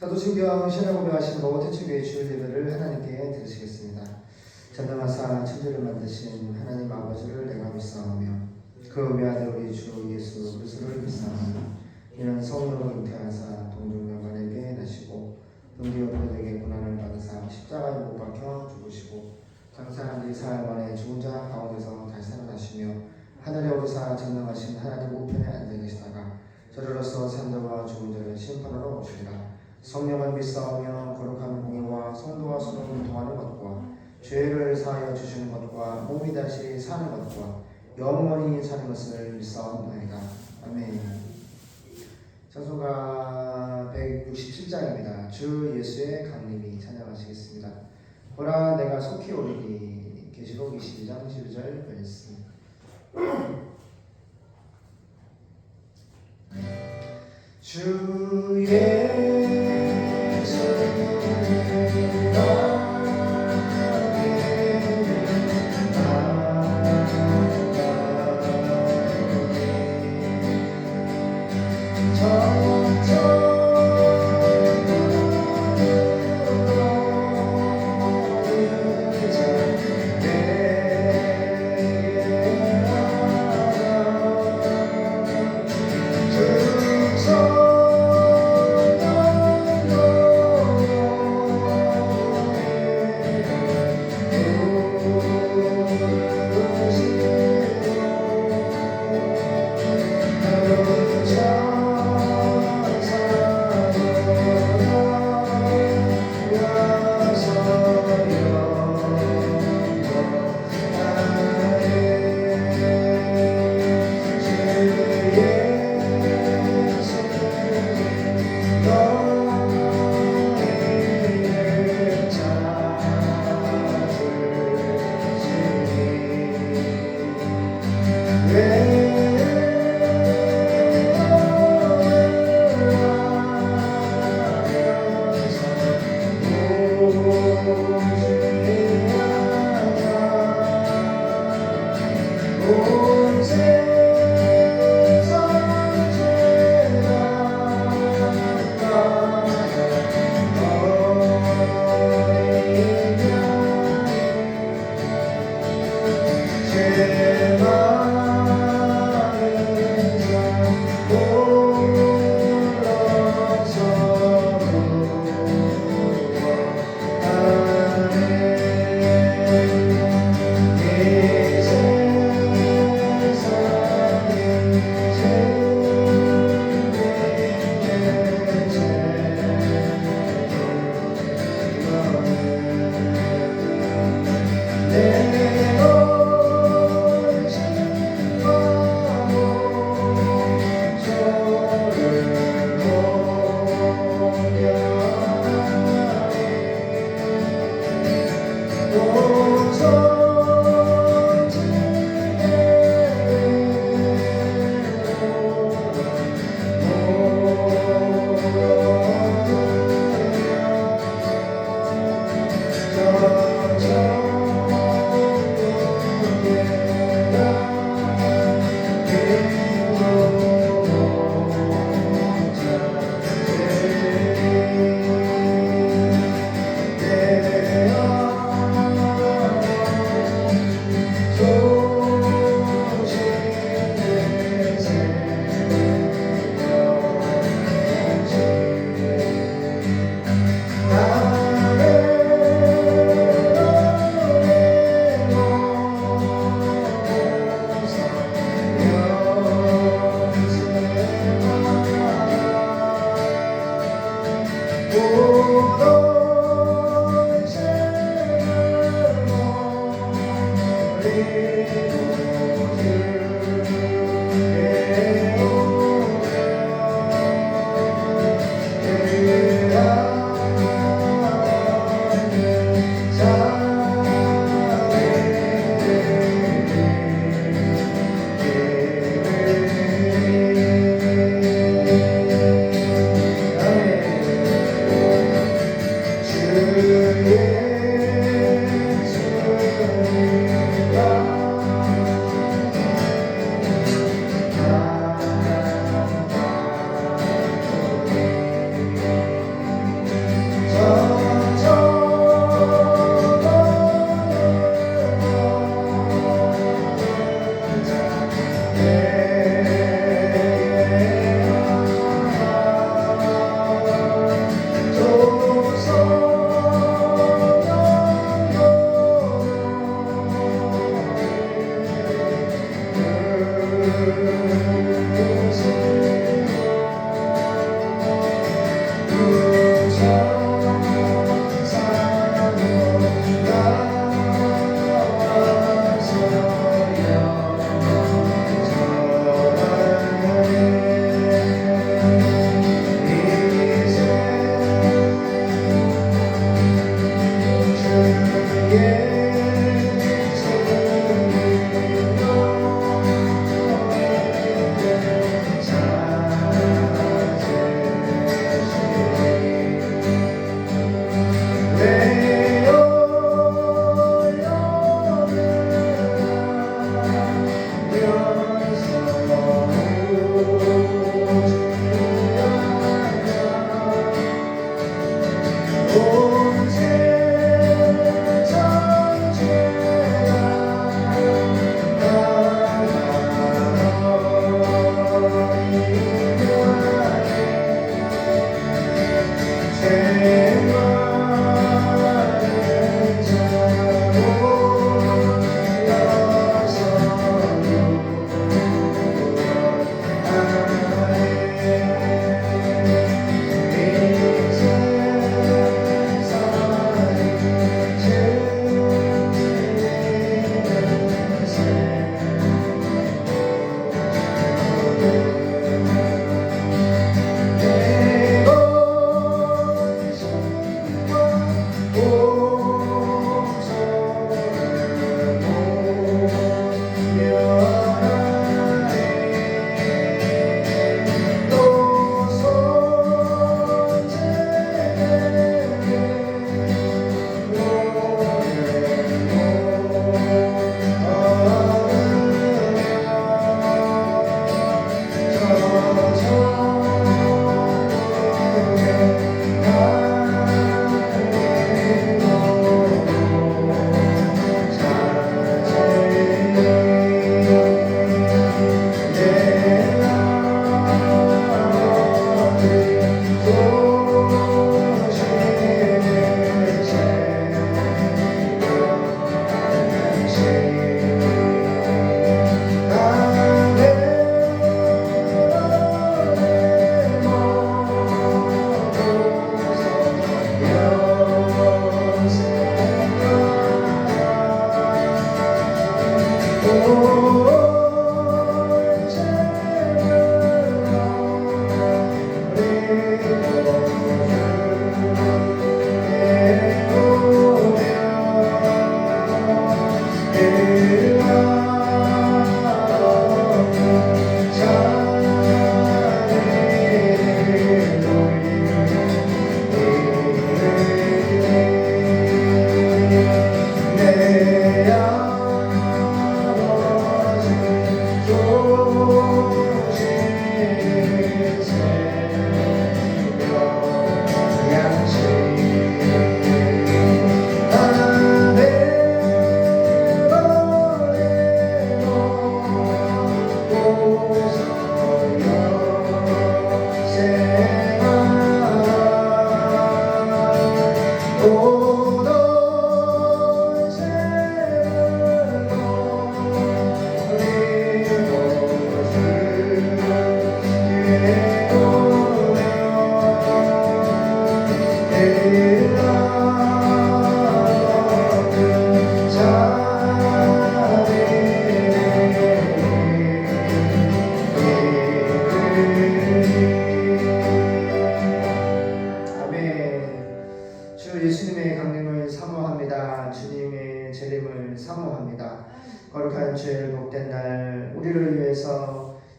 사도신경 신앙 고백하신 모태초교회 주일 예배를 하나님께 드리시겠습니다. 전능하사 천지를 만드신 하나님 아버지를 내가 믿사오며 그 외아들 우리 주 예수 그리스도를 믿사오며 이는 성령으로 잉태하사 동정녀간에게 나시고 동기어포에게 고난을 받으사 십자가에 못 박혀 죽으시고 장사한 지 사흘 만에 죽은 자 가운데서 다시 살아나시며 하늘에 오르사 전능하신 하나님 우편에 앉아 계시다가 저리로서 산자와 죽은 자를 심판하러 오시리라. 성령을 믿사오며 거룩한 공의와 성도와 서로 통하는 것과 죄를 사하여 주시는 것과 몸이 다시 사는 것과 영원히 사는 것을 믿사옵나이다. 아멘. 찬송가 167장입니다. 주 예수의 강림이 찬양하시겠습니다. 보라 내가 속히 오리니. 계시록 22장 12절 말씀. 주 예수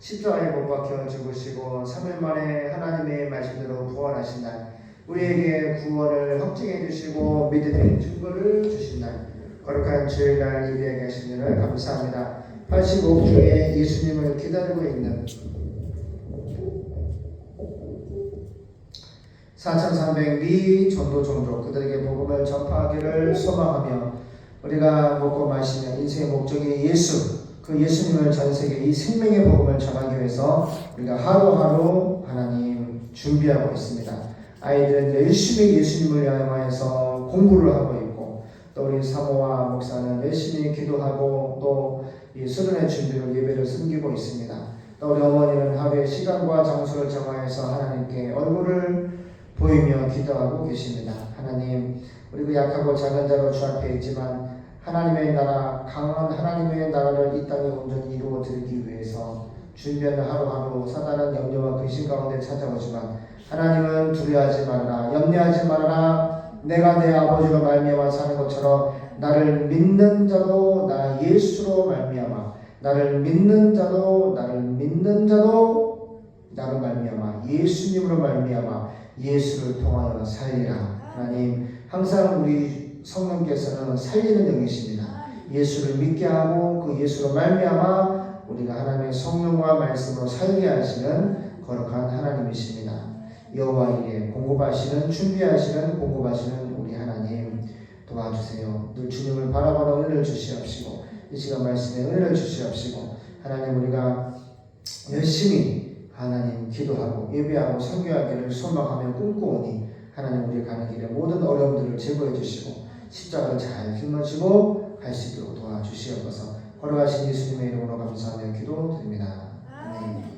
십자가에 못 박혀 죽으시고 3일 만에 하나님의 말씀대로 부활하신 날, 우리에게 구원을 확증해 주시고 믿음의 증거를 주신 날, 거룩한 주일날 예배하게 하신 일을 감사합니다. 85억 중에 예수님을 기다리고 있는 4,300미 전도 종족 그들에게 복음을 전파하기를 소망하며, 우리가 먹고 마시는 인생의 목적이 예수, 그 예수님을 전 세계 이 생명의 복음을 전하기 위해서 우리가 하루하루 하나님 준비하고 있습니다. 아이들은 열심히 예수님을 향하여서 공부를 하고 있고, 또 우리 사모와 목사는 열심히 기도하고 또 이 수련의 준비로 예배를 섬기고 있습니다. 또 우리 어머니는 하루의 시간과 장소를 정하여서 하나님께 얼굴을 보이며 기도하고 계십니다. 하나님, 우리 그 약하고 작은 자로 주 앞에 있지만 하나님의 나라, 강한 하나님의 나라를 이 땅에 온전히 이루어 드리기 위해서 준비하는 하루하루 사단은 염려와 근심 가운데 찾아오지만, 하나님은 두려워하지 말아라, 염려하지 말아라. 내가 내 아버지로 말미암아 사는 것처럼 나를 믿는 자도 나 예수로 말미암아, 나를 믿는 자도 나로 말미암아 예수님으로 말미암아 예수를 통하여 살리라. 하나님, 항상 우리 성령께서는 살리는 영이십니다. 예수를 믿게 하고 그 예수로 말미암아 우리가 하나님의 성령과 말씀으로 살게 하시는 거룩한 하나님이십니다. 여호와 이레, 공급하시는, 준비하시는, 공급하시는 우리 하나님 도와주세요. 늘 주님을 바라보는 은혜를 주시옵시고 이 시간 말씀에 은혜를 주시옵시고, 하나님, 우리가 열심히 하나님 기도하고 예배하고 선교하기를 소망하며 꿈꾸오니, 하나님, 우리 가는 길에 모든 어려움들을 제거해 주시고 십자가를 잘 짊어지고 갈 수 있도록 도와주시옵소서. 걸어가신 예수님의 이름으로 감사하며 기도드립니다. 아멘.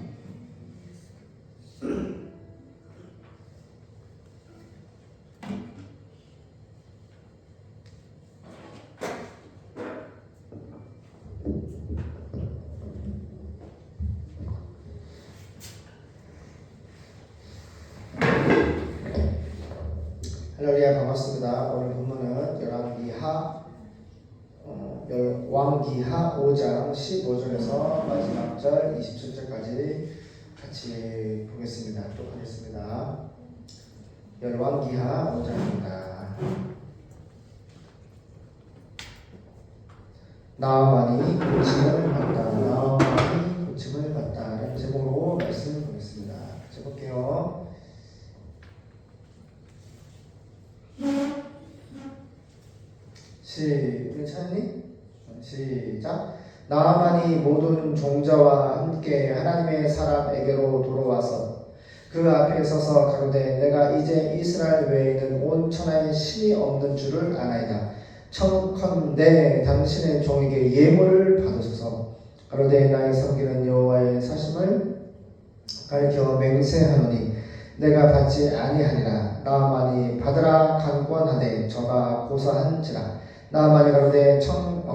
할렐루야, 반갑습니다. 오늘 본문은 열왕기하 5장 15절에서 마지막 절 27절까지 같이 보겠습니다. 또 하겠습니다. 열왕기하 5장입니다. 나아만이 고침을 받다 라는 제목으로 말씀을 보겠습니다. 같이 볼게요. 우리 찾니? 시작. 나아만이 모든 종자와 함께 하나님의 사람에게로 돌아와서 그 앞에 서서 가로되, 내가 이제 이스라엘 외에는 온 천하에 신이 없는 줄을 아나이다. 청컨대 당신의 종에게 예물을 받으소서. 가로되, 나의 섬기는 여호와의 사심을 가리켜 맹세하노니 내가 받지 아니하리라. 나아만이 받으라 간권하되 저가 고사한지라. 나아만이 가로되,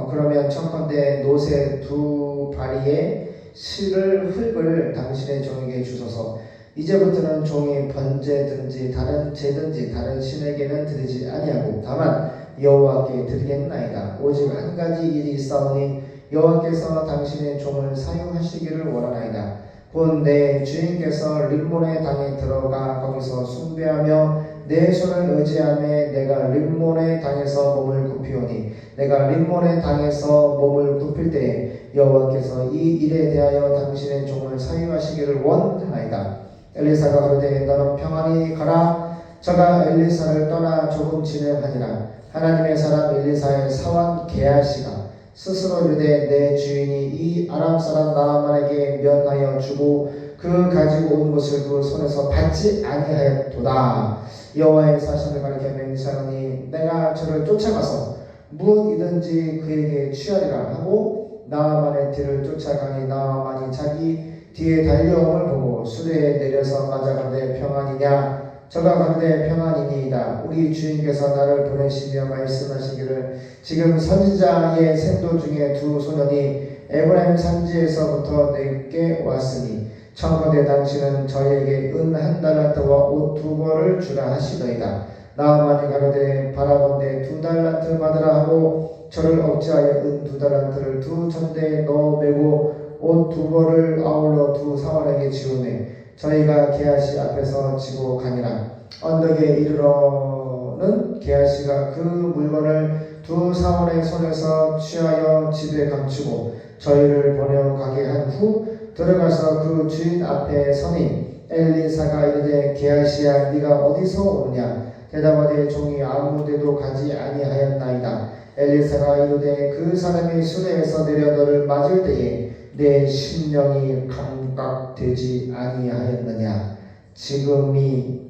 그러면 청컨대 노새 두 바리에 실을 흙을 당신의 종에게 주소서. 이제부터는 종이 번제든지 다른 제든지 다른 신에게는 드리지 아니하고 다만 여호와께 드리겠나이다. 오직 한 가지 일이 있사오니 여호와께서 당신의 종을 사용하시기를 원하나이다. 곧 내 주인께서 림몬의 당에 들어가 거기서 숭배하며 내 손을 의지하며 내가 림몬의 당에서 몸을 굽히오니, 내가 림몬의 당에서 몸을 굽힐 때에 여호와께서 이 일에 대하여 당신의 종을 사용하시기를 원하나이다. 엘리사가 가로되, 너는 평안히 가라. 저가 엘리사를 떠나 조금 지내하니라. 하나님의 사람 엘리사의 사원 게하시가 스스로 이르되, 내 주인이 이 아람 사람 나아만에게 면하여 주고 그 가지고 온 것을 그 손에서 받지 아니하였도다. 여호와의 사심을 가리켜 맹세하노니 내가 저를 쫓아가서 무엇이든지 그에게 취하리라 하고 나아만의 뒤를 쫓아가니, 나아만이 자기 뒤에 달려옴을 보고 수레에 내려서 맞아가되, 평안이냐? 저가 가로되, 평안이니이다. 우리 주인께서 나를 보내시며 말씀하시기를, 지금 선지자의 생도 중에 두 소년이 에브라임 산지에서부터 내게 왔으니 청컨대 당신은 저에게 은 1달란트와 옷 2벌을 주라 하시더이다. 나아만이 가로되, 바라본대 2달란트 받으라 하고 저를 억제하여 은 2달란트를 두 천대에 넣어 매고 옷 두 벌을 아울러 두 사원에게 지우매 저희가 게하시 앞에서 지고 가니라. 언덕에 이르러는 게하시가 그 물건을 두 사원의 손에서 취하여 집에 감추고 저희를 보내어 가게 한 후 들어가서 그 주인 앞에 서니 엘리사가 이르되 게하시야 네가 어디서 오느냐. 대답하되 종이 아무 데도 가지 아니하였나이다. 엘리사가 이르되 그 사람이 수레에서 내려 너를 맞을 때에 내 심령이 감각되지 아니하였느냐. 지금이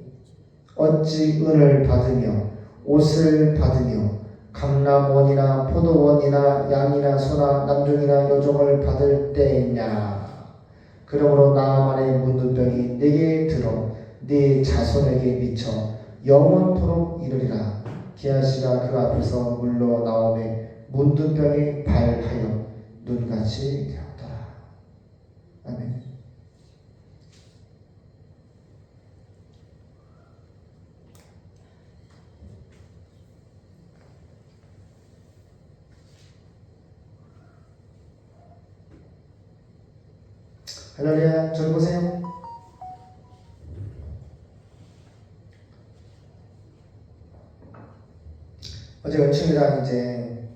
어찌 은을 받으며 옷을 받으며 감람원이나 포도원이나 양이나 소나 남종이나 여종을 받을 때냐. 그러므로 나아만의 문둥병이 내게 들어 네 자손에게 미쳐 영원토록 이르리라. 게하시가 그 앞에서 물러나오매 문둥병이 발하여 눈같이 되었더라. 아멘. 할렐루야. 저를 보세요. 어제 은총이랑 이제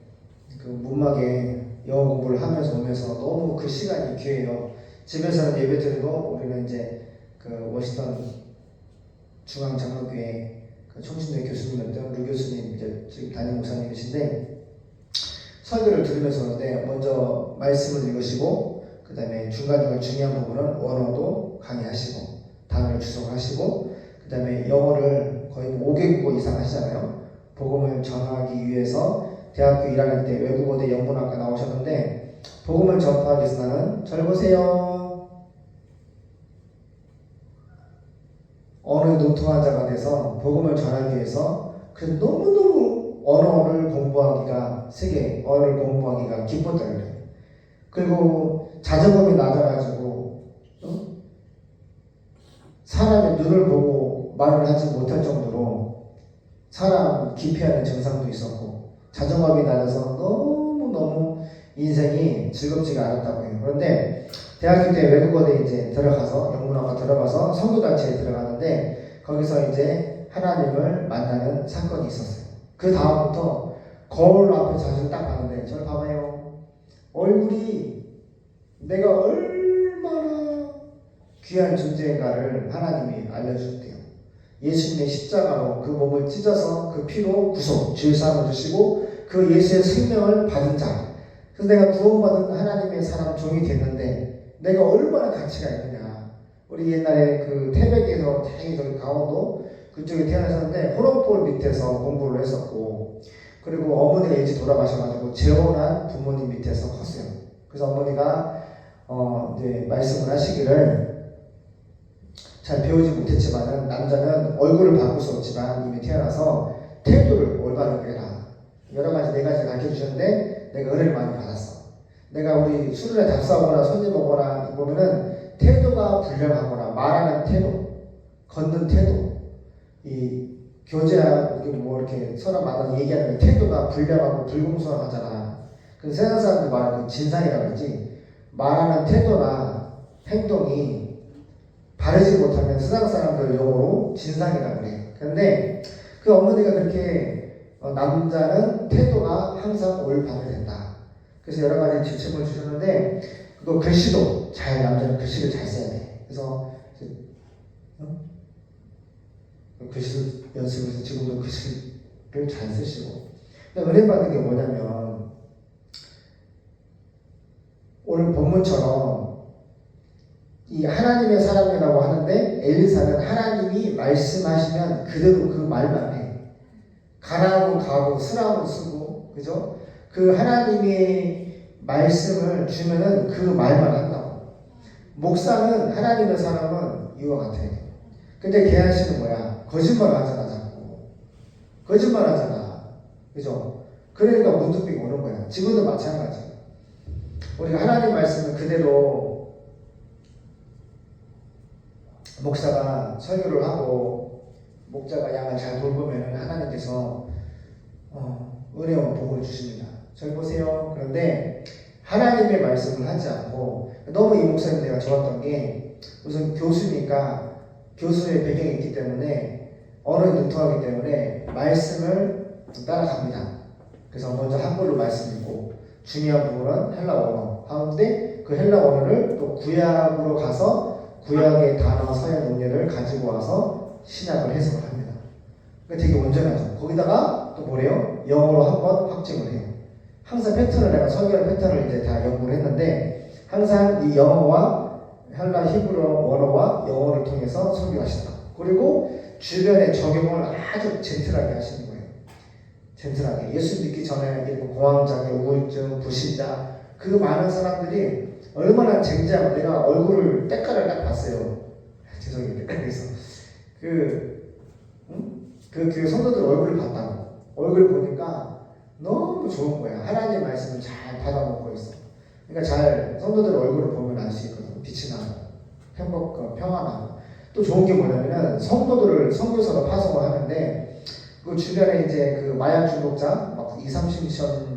그 문막에 영어 공부를 하면서 오면서 너무 그 시간이 귀해요. 집에서는 예배 드리고 우리는 이제 그 워싱턴 중앙장로교회 그 총신대 교수님이었던 루 교수님 이제 지금 담임 목사님이신데 설교를 들으면서 오는데 먼저 말씀을 읽으시고 그 다음에 중간중간 중요한 부분은 원어도 강의하시고 단어를 주석하시고 그 다음에 영어를 거의 5개국어 이상 하시잖아요. 복음을 전하기 위해서 대학교 1학년 때 외국어대 영문학과 나오셨는데 복음을 전파하기 위해서 나는 잘 보세요. 언어에 노통한 자가 돼서 복음을 전하기 위해서 그 너무너무 언어를 공부하기가 세계 언어를 공부하기가 기뻤다 그래요. 그리고 자존감이 낮아가지고 사람의 눈을 보고 말을 하지 못할 정도로 사람 기피하는 증상도 있었고 자존감이 낮아서 너무너무 인생이 즐겁지가 않았다고 해요. 그런데 대학교 때 외국어대 이제 들어가서 영문학과 들어가서 선교단체에 들어가는데 거기서 이제 하나님을 만나는 사건이 있었어요. 그 다음부터 거울 앞에 자주 딱 봤는데 저를 봐봐요. 얼굴이 내가 얼마나 귀한 존재인가를 하나님이 알려주셨대요. 예수님의 십자가로 그 몸을 찢어서 그 피로 구속, 죄사함을 주시고 그 예수의 생명을 받은 자. 그래서 내가 구원받은 하나님의 사람 종이 됐는데 내가 얼마나 가치가 있느냐. 우리 옛날에 그 태백에서 다행히 저기 강원도 그쪽에 태어나셨는데 호롱불 밑에서 공부를 했었고 그리고 어머니가 일찍 돌아가셔가지고 재혼한 부모님 밑에서 컸어요. 그래서 어머니가 이제 말씀을 하시기를 잘 배우지 못했지만은 남자는 얼굴을 바꿀 수 없지만 이미 태어나서 태도를 올바르게 해라. 여러 가지 네 가지 가르쳐 주셨는데 내가 은혜를 많이 받았어. 내가 우리 수련회 답사오거나 손님 오거나 보면은 태도가 불량하거나 말하는 태도, 걷는 태도, 이 교제하고 뭐 이렇게 서로 만나서 얘기하는 태도가 불량하고 불공정하잖아. 그 세상 사람들 말하는 진상이라고 그러지. 말하는 태도나 행동이 바르지 못하면 세상 사람들 용어로 진상이라고 그래. 그런데 그 어머니가 그렇게 남자는 태도가 항상 올바르게 된다. 그래서 여러 가지 지침을 주셨는데 그거 글씨도 남자는 글씨를 잘 써야 돼. 그래서 글씨 연습을 해서 지금도 글씨를 잘 쓰시고. 근데 은혜 받은 게 뭐냐면 오늘 본문처럼 이 하나님의 사람이라고 하는데 엘리사는 하나님이 말씀하시면 그대로 그 말만 해. 가라고 가고 쓰라고 쓰고 그죠? 그 하나님의 말씀을 주면은 그 말만 한다고. 목사는 하나님의 사람은 이와 같아. 근데 게하시는 뭐야? 거짓말 하잖아 자꾸. 거짓말 하잖아. 그죠? 그러니까 문득병이 오는 거야. 지금도 마찬가지. 우리가 하나님 말씀을 그대로 목사가 설교를 하고 목자가 양을 잘 돌보면 하나님께서 은혜와 복을 주십니다. 잘 보세요. 그런데 하나님의 말씀을 하지 않고 너무 이 목사님 내가 좋았던 게 우선 교수니까 교수의 배경이 있기 때문에 언어에 능통하기 때문에 말씀을 따라갑니다. 그래서 먼저 한글로 말씀 읽고 중요한 부분은 헬라 언어 하는데 그 헬라 언어를 또 구약으로 가서 구약의 단어 서양 논리를 가지고 와서 신약을 해석을 합니다. 그러니까 되게 온전하죠. 거기다가 또 뭐래요? 영어로 한번 확증을 해요. 항상 패턴을 내가 설교할 패턴을 이제 다 연구를 했는데 항상 이 영어와 헬라 히브리어 원어와 영어를 통해서 설교하시다. 그리고 주변에 적용을 아주 젠틀하게 하시는 거예요. 젠틀하게. 예수 믿기 전에 공황장애, 우울증, 불신자 그 많은 사람들이 얼마나 쟁쟁하고 내가 얼굴을 때깔을 딱 봤어요. 죄송해요. 때깔에서 그 교회 성도들 얼굴을 봤다고. 얼굴 보니까 너무 좋은 거야. 하나님의 말씀을 잘 받아먹고 있어. 그러니까 잘 성도들 얼굴을 보면 알 수 있거든. 빛이 나고 평안하고. 또 좋은 게 뭐냐면은 성도들을 선교사로 파송을 하는데 그 주변에 이제 그 마약 중독자 막 30년씩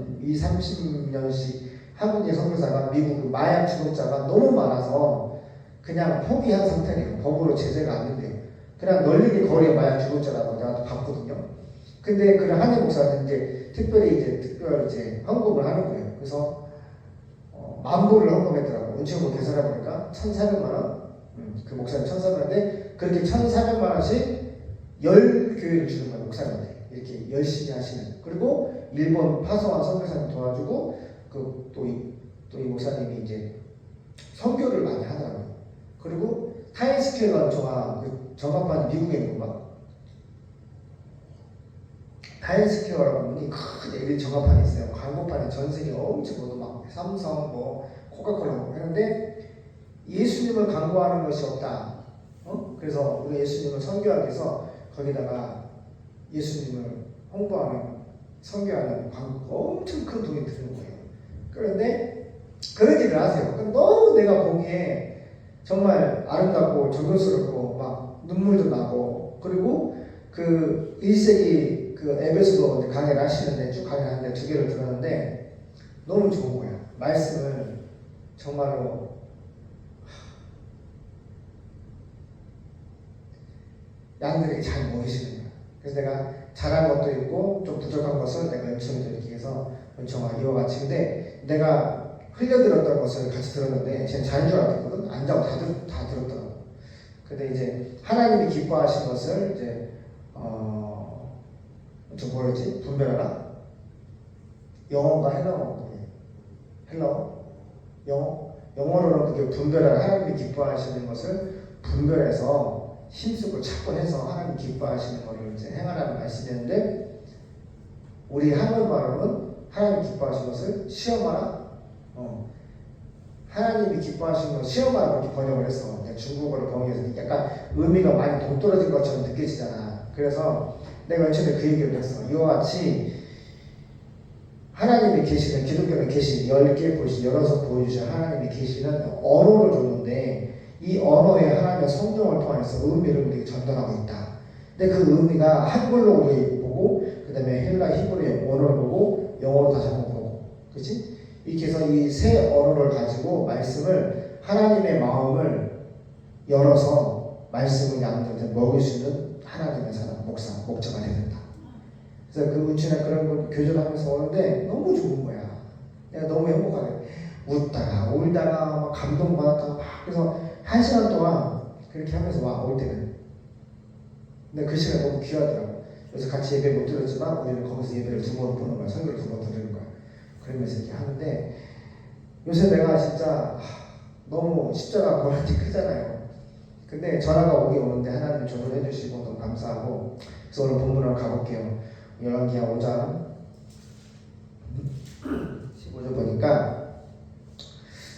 한국의 선교사가 미국 그 마약 중독자가 너무 많아서 그냥 포기한 상태예요. 법으로 제재가 안 된대요. 그냥 널리게 거리에 마약 중독자라고 내가 봤거든요. 근데 그런 한인 목사는 이제 특별 헌금을 하는 거예요. 그래서 만불을 헌금했더라고. 은총으로 계산해 보니까 1,400만 원. 그 목사님 1,400원인데 그렇게 1,400만 원씩 10교회를 주는 거예요. 목사님한테 이렇게 열심히 하시는. 그리고 일본 파송한 선교사님 도와주고 그 또 이 목사님이 이제 선교를 많이 하더라고요. 그리고 타임스퀘어가 그 전광판이 미국에 있는 거 봐. 타임스퀘어라고 보니 큰 LED 전광판이 있어요. 광고판이 전 세계 엄청 모두 막 삼성 뭐 코카콜라 뭐 하는데 예수님을 광고하는 것이 없다. 그래서 우리 예수님을 선교하기 위해서 거기다가 예수님을 홍보하는 선교하는 광고 엄청 큰 돈이 드는 거예요. 그런데 그런 일을 하세요. 너무 내가 보기에 정말 아름답고 존경스럽고 막 눈물도 나고 그리고 그 1세기 그 앱에서도 강의를 하시는데 쭉 강의를 하는데 2개를 들었는데 너무 좋은 거야. 말씀을 정말로 양들에게 잘 모이시는 거야. 그래서 내가 잘한 것도 있고 좀 부족한 것을 내가 은총을 드리기 위해서 은총아 이와 같이 근데 내가 흘려들었던 것을 같이 들었는데 쟤는 자는 줄 알았거든. 안 자고 다 들었더라고. 근데 이제 하나님이 기뻐하신 것을 이제 저 뭐였지? 분별하라? 영어가 헬라어? 영어로는 그게 분별하라. 하나님이 기뻐하시는 것을 분별해서 힘쓰고 찾고 해서 하나님 기뻐하시는 것을 이제 행하라는 말씀이었는데 우리 한국말로는 하나님 기뻐하시는 것을 시험하라. 하나님이 기뻐하시는 것을 시험하라 그렇게 번역을 했어. 중국어를 번역해서 약간 의미가 많이 동떨어진 것처럼 느껴지잖아. 그래서 내가 맨 처음에 그 얘기를 했어. 이와 같이 하나님의 계시는 기독교는 계시 10개 열어서 보여주신 하나님의 계시는 언어를 줬는데 이 언어에 하나님의 성령을 통해서 의미를 우리에게 전달하고 있다. 근데 그 의미가 한글로 우리 보고 그 다음에 헬라 히브리 언어를 보고 영어로 다시 한번 보고 그렇지? 이렇게 해서 이 세 언어를 가지고 말씀을 하나님의 마음을 열어서 말씀을 양들한테 먹일 수 있는 하나님의 사람, 목자가 되야 된다. 그래서 그 은총이나 그런 걸 교전하면서 오는데 너무 좋은 거야. 내가 너무 행복하게 웃다가 울다가 막 감동받았다가 막 그래서 1시간 동안 그렇게 하면서 올 때는. 근데 그 시간 너무 귀하더라고. 그래서 같이 예배 못 드렸지만 우리는 거기서 예배를 2번 보는 거야. 설교를 2번 드리는 거야. 그러면서 이렇게 하는데 요새 내가 진짜 너무 십자가 고난이 크잖아요. 근데 전화가 오는데 하나님이 조절해 주시고 너무 감사하고 그래서 오늘 본문으로 가볼게요. 열왕기하 5장 15절 보니까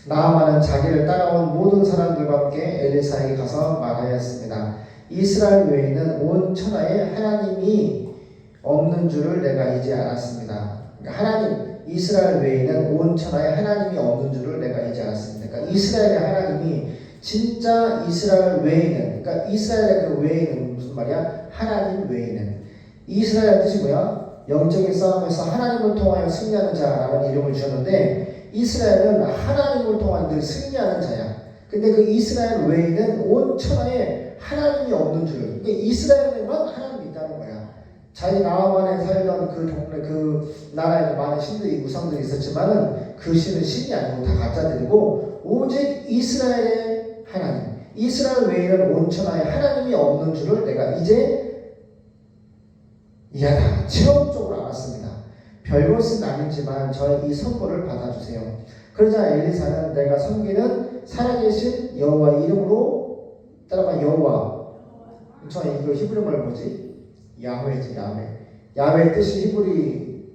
나아만은 자기를 따라온 모든 사람들과 함께 엘리사에게 가서 말하였습니다. 이스라엘 외에는 온 천하에 하나님이 없는 줄을 내가 이제 알았습니다. 그러니까 이스라엘 외에는 온 천하에 하나님이 없는 줄을 내가 이제 알았습니다. 그러니까 이스라엘의 하나님이 진짜 이스라엘 외에는 그러니까 이스라엘의 그 외에는 무슨 말이야? 하나님 외에는 이스라엘 뜻이 뭐야? 영적인 싸움에서 하나님을 통하여 승리하는 자라는 이름을 주었는데 이스라엘은 하나님을 통한 늘 승리하는 자야. 근데 그 이스라엘 외에는 온 천하에 하나님이 없는 줄. 그러니까 이스라엘에만 하나님이 있다는 거야. 자기 나라만에 살던 그 동네 그 나라에 많은 신들이 우상들이 있었지만은 그 신은 신이 아니고 다 가짜들이고 오직 이스라엘의 하나님, 이스라엘 외에는 온 천하에 하나님이 없는 줄을 내가 이제 다 체험적으로 알았습니다. 별것은 아니지만 저의 이 선고를 받아주세요. 그러자 엘리사는 내가 섬기는 살아계신 여호와 이름으로 따라가 여호와. 저 이거 히브리 말 뭐지? 야훼지 야훼. 야훼 뜻이 히브리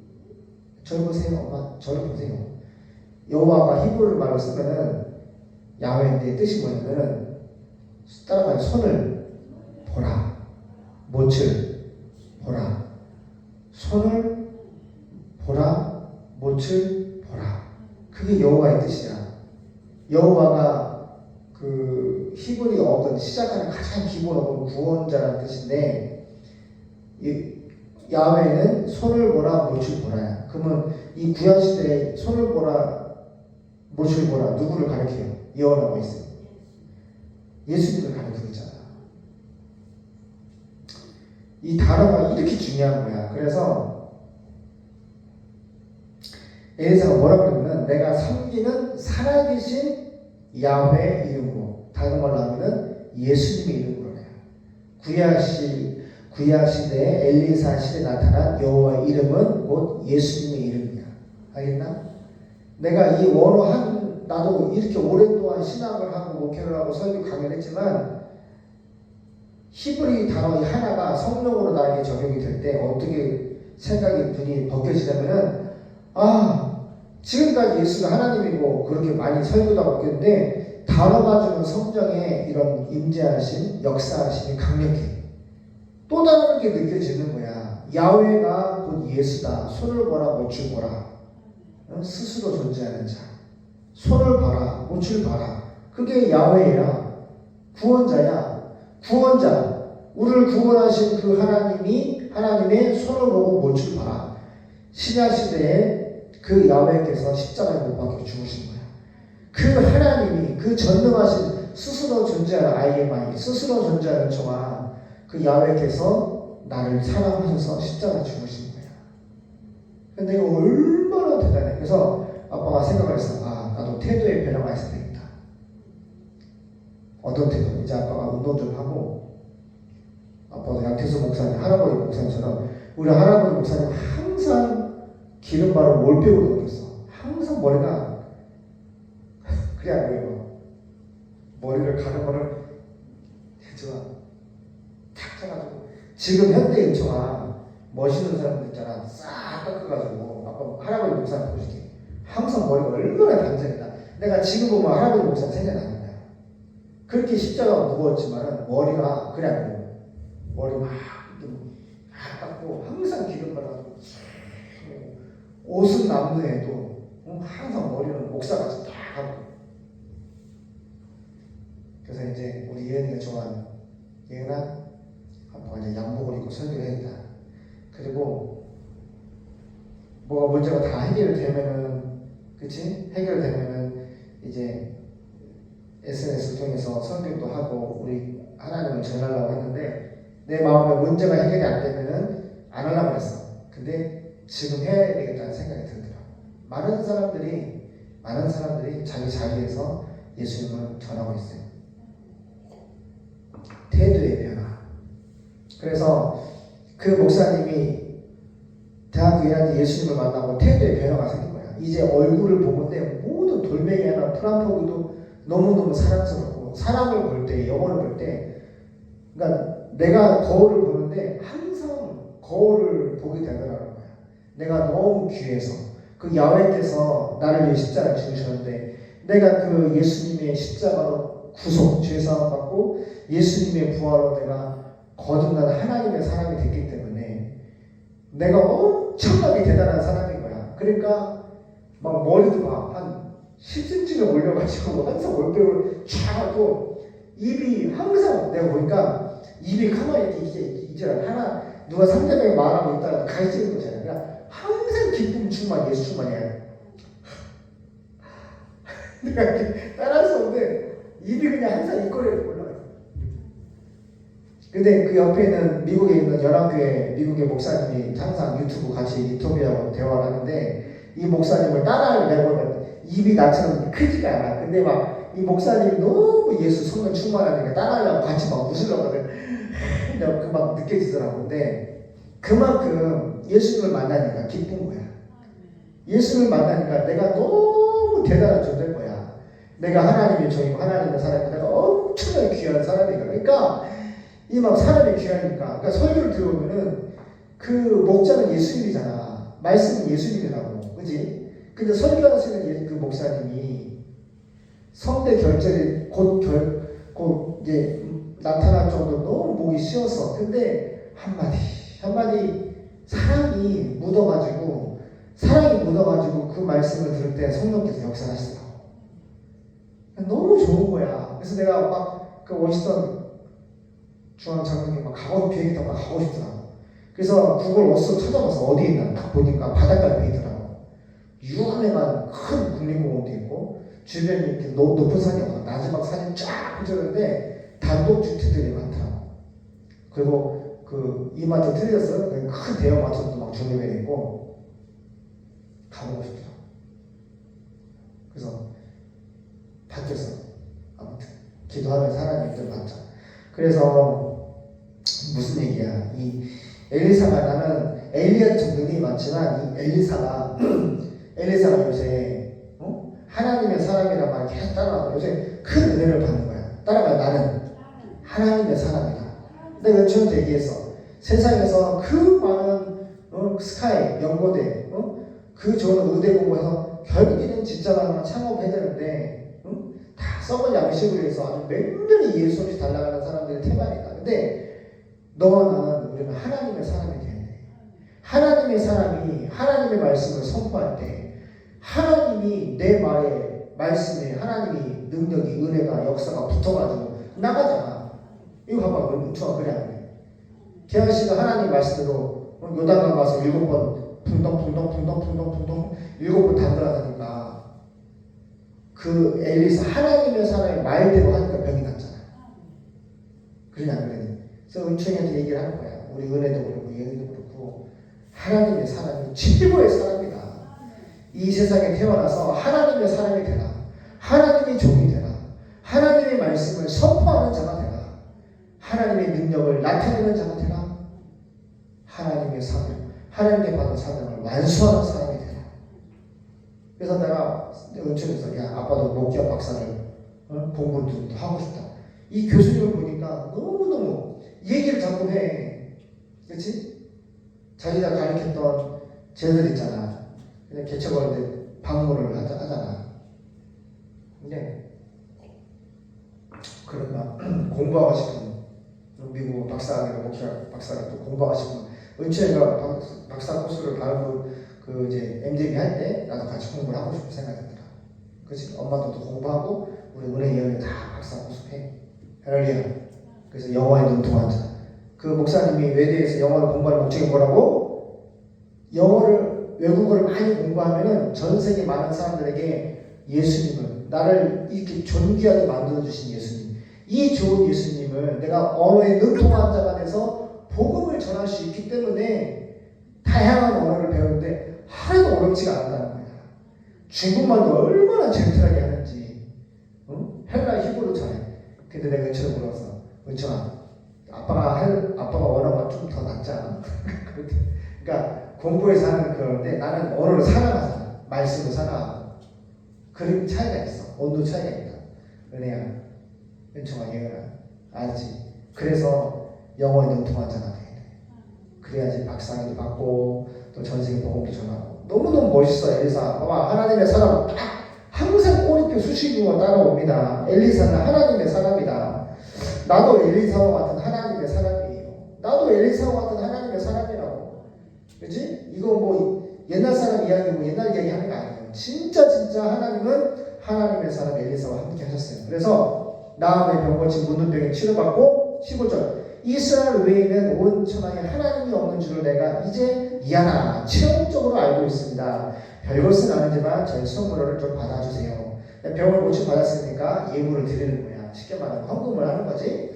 저를 보세요. 엄마 저를 보세요. 여호와가 히브리 말로 쓰면은 야훼인데 뜻이 뭐냐면은 따라가 손을 보라, 못을 보라, 손을 보라, 못을 보라. 그게 여호와의 뜻이야. 여호와가 그 히브리 어근 시작하는 가장 기본 어근 구원자라는 뜻인데 이 야훼는 손을 보라, 못을 보라야. 그러면 이 구약 시대에 손을 보라, 못을 보라 누구를 가리켜요? 여호와라고 있어요. 예수님을 가리키잖아. 이 단어가 이렇게 중요한 거야. 그래서 엘리사가 뭐라고 그러냐면 내가 섬기는 살아계신 야훼 이름으로, 다른 말로 하면은 예수님의 이름으로 해요. 구약 시대에 엘리사 시대에 나타난 여호와의 이름은 곧 예수님의 이름이야. 알겠나? 내가 이 원어 나도 이렇게 오랫동안 신학을 하고 목회를 하고 설교 강연을 했지만 히브리 단어 이 하나가 성령으로 나에게 적용이 될 때 어떻게 생각이 눈이 벗겨지냐면은 지금까지 예수가 하나님이고 그렇게 많이 설교도 하고 있는데 단어가 주는 성령의 이런 임재하심, 역사하심이 강력해. 또 다른 게 느껴지는 거야. 야훼가 곧 예수다. 손을 보라, 못을 보라. 스스로 존재하는 자. 손을 봐라, 못을 봐라. 그게 야훼야. 구원자야. 구원자. 우리를 구원하신 그 하나님이 하나님의 손을 보고 못을 봐라. 신약 시대에 그 야훼께서 십자가에 못 박혀 죽으신 거야. 그 하나님이 그 전능하신 스스로 존재하는 아이엠아이, 스스로 존재하는 저와 그 야훼께서 나를 사랑하셔서 십자가에 죽으신 거야. 근데 이거 얼마나 대단해. 그래서 아빠가 생각을 했어. 나도 태도의 변화가 있어야 되겠다. 어떤 태도? 이제 아빠가 운동 좀 하고, 아빠도 양태수 목사님, 할아버지 목사님처럼 우리 할아버지 목사님 항상 기름 바르고 몰빼고 다녔어. 항상 머리가 그래 안 보여. 머리를 가는 거를 해줘야 탁 쳐가지고 지금 현대 인초가 멋있는 사람들 있잖아. 싹 깎아가지고 아빠 할아버지 목사님 보시게 항상 머리가 얼마나 단정이다. 내가 지금 보면 할아버지 목사님 생각나는 거야. 그렇게 십자가가 무거웠지만은 머리가 그래 안 보여. 머리 막 깎고 항상 기름 발라서 옷은 남루해도 항상 머리는 목사같이 딱 하고. 그래서 이제 우리 예은이가 좋아하는 예은아 아빠가 이제 양복을 입고 설교를 했다. 그리고 뭐가 문제가 다 해결되면은 그치? 해결되면은 이제 SNS를 통해서 설교도 하고 우리 하나님을 전하려고 했는데 내 마음에 문제가 해결이 안 되면은 안 하려고 했어. 근데 지금 해야 되겠다는 생각이 들더라. 많은 사람들이 자기 자리에서 예수님을 전하고 있어요. 태도의 변화. 그래서 그 목사님이 대학교 1학년 예수님을 만나고 태도의 변화가 생긴 거야. 이제 얼굴을 보는데 모든 돌멩이 하나 프란포기도 너무너무 사랑스럽고 사람을 볼 때, 영혼을 볼 때 그러니까 내가 거울을 보는데 항상 거울을 보게 되더라는 거야. 내가 너무 귀해서 그 야훼께서 나를 위해 십자가에 죽으셨는데 내가 그 예수님의 십자가로 구속, 죄사함 받고 예수님의 부활로 내가 거듭난 하나님의 사람이 됐기 때문에 내가 엄청나게 대단한 사람인 거야. 그러니까 막 머리도 막 한 10cm가 올려가지고 항상 올빼를 쫙 하고 입이 항상 내가 보니까 입이 가만히 이렇게 이제 하나 누가 상대방이 말하고 있다가 가르치는 거잖아요. 그러니까 항상 기쁨 충만, 예수 충만이야. 내가 이렇게 따라할 수 없는데 입이 그냥 항상 입꼬리에 올라가요. 근데 그 옆에 있는 미국에 있는 연합교회 미국의 목사님이 항상 유튜브 같이 인터뷰하고 대화를 하는데 이 목사님을 따라하려고 입이 나처럼 크지가 않아. 근데 막 이 목사님이 너무 예수 성령 충만하니까 따라하려고 같이 막 웃으려고 하거든. 그 막 느껴지더라고. 근데 그만큼 예수님을 만나니까 기쁜 거야. 예수님을 만나니까 내가 너무 대단한 존재인 거야. 내가 하나님의 종이고 하나님의 사람이고 내가 엄청나게 귀한 사람이니까. 그러니까 이 막 사람이 귀하니까. 그러니까 설교를 들어보면은 그 목자는 예수님이잖아. 말씀은 예수님이라고, 그지? 근데 설교하시는 그 목사님이 성대 결절이 곧 이제 나타날 정도로 너무 목이 쉬어서. 근데 한마디 사랑이 묻어가지고 그 말씀을 들을 때 성령께서 역사하시더라고. 너무 좋은 거야. 그래서 내가 막 그 워싱턴 중앙 장로님 막 비행기 타고 가고 싶더라고. 그래서 구글 어스 찾아봐서 어디 있나 딱 보니까 바닷가에 돼 있더라고. 유명한 큰 국립공원도 있고 주변이 이렇게 높은 산이 없어. 마지막 산이 쫙 펼쳐졌는데 단독주택들이 많더라고. 그리고 그 이마트 트레이서 큰 대형 마트도 막 조립해 있고 가보고 싶더라고. 그래서 바뀌었어. 아무튼 기도하면서 하나님들 맞죠. 그래서 무슨 얘기야? 이 엘리사가, 나는 엘리야도 좀 능력이 많지만 이 엘리사가 요새 하나님의 사람이란 말 계속 따라가고 요새 큰 은혜를 받는 거야. 따라가요. 나는 하나님의 사람이다. 내가 연초부터 얘기했어. 세상에서 그 많은 스카이, 연고대, 그 좋은 의대 공부해서 결국에는 직장 하나 창업해야 되는데 다 썩은 양식으로 해서 아주 몇 년이 예수 없이 달라가는 사람들이 태반이다. 근데 너와 나는, 우리는 하나님의 사람이 돼야 돼. 하나님의 사람이 하나님의 말씀을 선포할 때 하나님이 내 말씀에 하나님이 능력이, 은혜가, 역사가 붙어가지고 나가잖아. 이거 봐봐. 은총아 그래 안 돼? 계한 씨가 하나님 말씀대로 요단강 가서 7번 풍덩 7번 담그라하니까 그 엘리사 하나님의 사람의 말대로 하니까 병이 났잖아. 그러냐 안 그러니? 그래서 은총이한테 얘기를 하는 거야. 우리 은혜도 그렇고 예은이도 그렇고 하나님의 사람이 최고의 사람이다. 이 세상에 태어나서 하나님의 사람이 되라. 하나님의 종이 되라. 하나님의 말씀을 선포하는 자가 되라. 하나님의 능력을 나타내는 자가 되라. 하나님의 사명, 하나님께 받은 사명을 완수하는 사람이 되라. 그래서 내가 은총에서 야 아빠도 목기학 박사를 공부도 하고 싶다. 이 교수님을 보니까 너무너무 얘기를 자꾸 해. 그렇지? 자기가 가르쳤던 쟤들 있잖아. 그냥 개척하는데 방문을 하잖아. 근데 그러나 공부하고 싶은 미국 박사학위나 목회학 박사가 또 공부하고 싶은 은채가 박사 코스를 다른 그 이제 MDB 할 때 나도 같이 공부를 하고 싶은 생각이 들더라. 그렇지? 엄마도 또 공부하고 우리 은혜 예언이 다 박사 코스 해. 할렐루야. 그래서 영어에 능통한 자. 그 목사님이 외대에서 영어를 공부하는 목적이 뭐라고? 외국어를 많이 공부하면은 전 세계 많은 사람들에게 예수님을, 나를 이렇게 존귀하게 만들어주신 예수님, 이 좋은 예수님을 내가 언어에 능통한 자가 돼서 복음을 전할 수 있기 때문에 다양한 언어를 배우는데 하나도 어렵지가 않다는 거야. 중국말도 얼마나 젠틀하게 하는지, 헬라 히브리도 잘해. 근데 내가 은총을 물어서, 은총아, 아빠가 원어가 좀 더 낫잖아. 그러니까 공부해서 하는 그런데 나는 언어를 사랑하잖아. 말씀을 사랑하고. 그런 차이가 있어. 온도 차이가 있다. 은혜야, 은총아, 예은아, 알지? 그래서 영어에 능통한 자가 돼야 돼. 그래야지 박사학위도 받고 또 전세계 복음도 전하고. 너무너무 멋있어. 엘리사. 봐봐, 하나님의 사람 딱 항상 꼬리표 수식어가 따라옵니다. 엘리사는 하나님의 사람이다. 나도 엘리사와 같은 하나님의 사람이에요. 나도 엘리사와 같은 하나님의 사람이라고. 그렇지? 이거 뭐 옛날 사람 이야기고 옛날 이야기 하는 거 아니에요. 진짜 하나님은 하나님의 사람 엘리사와 함께 하셨어요. 그래서 나음의 병 고친 문둥병에 치료받고 15절 이스라엘 외에는 온 천하에 하나님이 없는 줄을 내가 이제 이하나 체험적으로 알고 있습니다. 별것은 아니지만 저의 선물을 좀 받아주세요. 병을 고침 받았으니까 예물을 드리는 거야. 쉽게 말하면 헌금을 하는 거지.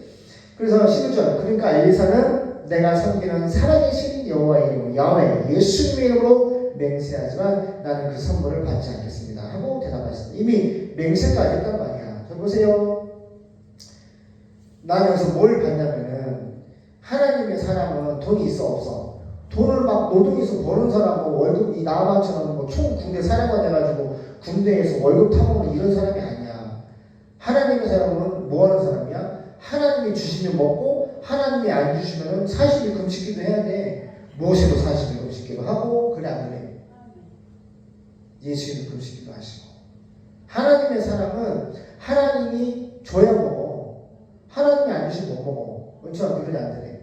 그래서 11절 그러니까 엘리사는 내가 섬기는 살아계신 여호와의 이름으로 야훼 예수님의 이름으로 맹세하지만 나는 그 선물을 받지 않겠습니다 하고 대답하셨습니다. 이미 맹세까지 했단 말이야. 저 보세요. 나는 여기서 뭘 봤냐면은 하나님의 사람은 돈이 있어 없어? 돈을 막 노동해서 버는 사람은 월급 이 나만처럼 뭐 총 군대 사령관 돼가지고 군대에서 월급 타먹는 이런 사람이 아니야. 하나님의 사람은 뭐 하는 사람이야? 하나님이 주시면 먹고 하나님이 안 주시면 40일 금식기도 해야 돼. 모세도 40일 금식기도 하고 그래 안 그래? 예수님도 금식기도 하시고. 하나님의 사람은 하나님이 줘야 먹어. 하나님이 안 주시면 못 먹어. 그렇죠? 그러지 안 되네.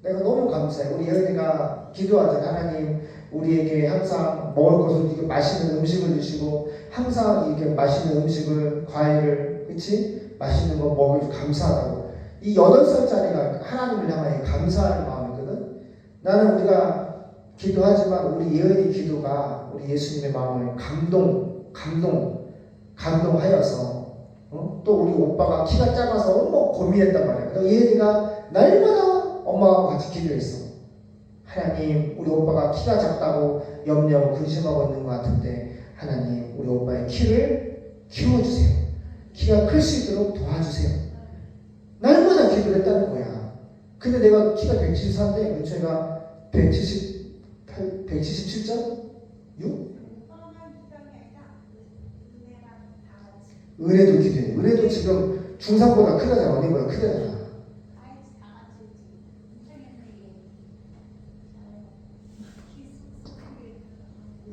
내가 너무 감사해. 우리 예은이가 기도하잖아. 하나님 우리에게 항상 먹을 것을 이렇게 맛있는 음식을 주시고 항상 이렇게 맛있는 음식을 과일을 그치? 맛있는 거 먹을 감사하다고. 이 8살짜리가 하나님을 향하여 감사하는 마음이거든. 나는 우리가 기도하지만 우리 예은이 기도가 우리 예수님의 마음을 감동하여서 또 우리 오빠가 키가 작아서 너무 고민했단 말이야. 그래서 예은이가 날마다 엄마하고 같이 기도했어. 하나님 우리 오빠가 키가 작다고 염려하고 근심하고 있는 것 같은데 하나님 우리 오빠의 키를 키워주세요. 키가 클 수 있도록 도와주세요. 날마다 기도를 했다는 거야. 근데 내가 키가 174인데 은철이가 177.6? 은혜도 기도해. 은혜도 지금 중3보다 크다잖아. 언니보다 크다잖아.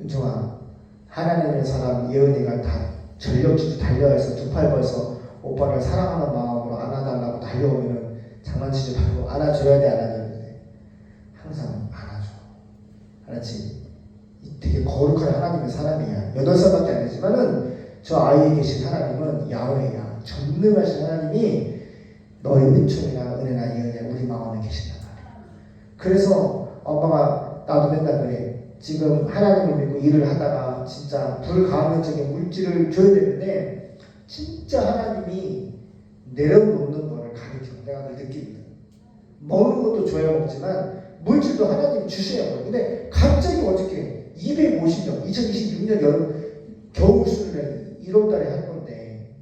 은총아, 하나님의 사람 예은이가 다 전력질주 달려와서 두 팔 벌서 오빠를 사랑하는 마음으로 안아달라고 달려오면은 장난치지 말고 안아줘야 돼, 안아줘야 돼. 항상 안아줘. 알았지? 되게 거룩한 하나님의 사람이야. 8살밖에 안 되지만은 저 아이에 계신 하나님은 야훼야. 전능하신 하나님이 너의 은총이나 은혜나 예은이나 우리 마음에 계신단 말이야. 그래서 엄마가 나도 맨날 그래. 지금 하나님을 믿고 일을 하다가 진짜 불가항력적인 물질을 줘야 되는데 진짜 하나님이 내려놓는 거를 가르쳐. 내가 그걸 느낍니다. 먹는 것도 줘야 먹지만 물질도 하나님이 주셔야 먹어요. 근데 갑자기 어저께 250명 2026년 겨울 수련회 1월달에 할 건데